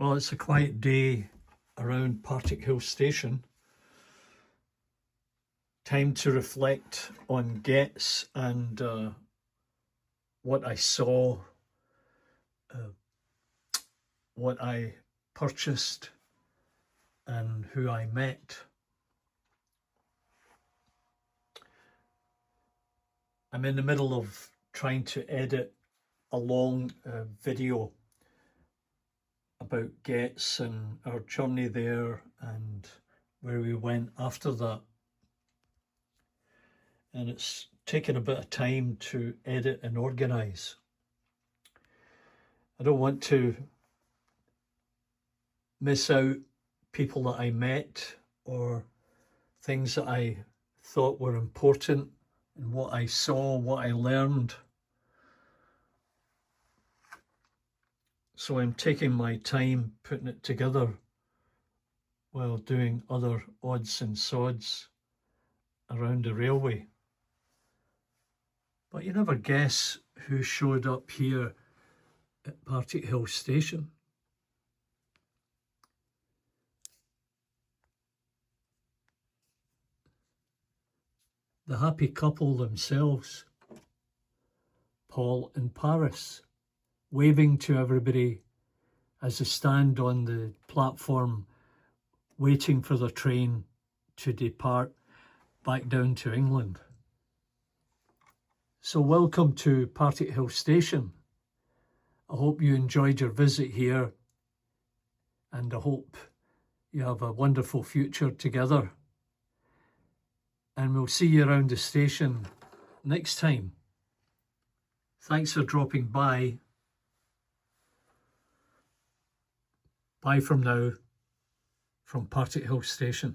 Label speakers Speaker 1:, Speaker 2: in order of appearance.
Speaker 1: Well, it's a quiet day around Partickhill Station. Time to reflect on Getz and what I saw, what I purchased, and who I met. I'm in the middle of trying to edit a long video about Getz and our journey there and where we went after that. And it's taken a bit of time to edit and organise. I don't want to miss out people that I met or things that I thought were important and what I saw, what I learned. So I'm taking my time putting it together while doing other odds and sods around the railway. But you never guess who showed up here at Partickhill Station. The happy couple themselves, Paul and Paris, waving to everybody as they stand on the platform waiting for the train to depart back down to England. So welcome to Partickhill Station. I hope you enjoyed your visit here and I hope you have a wonderful future together. And we'll see you around the station next time. Thanks for dropping by. Bye from now from Partickhill Station.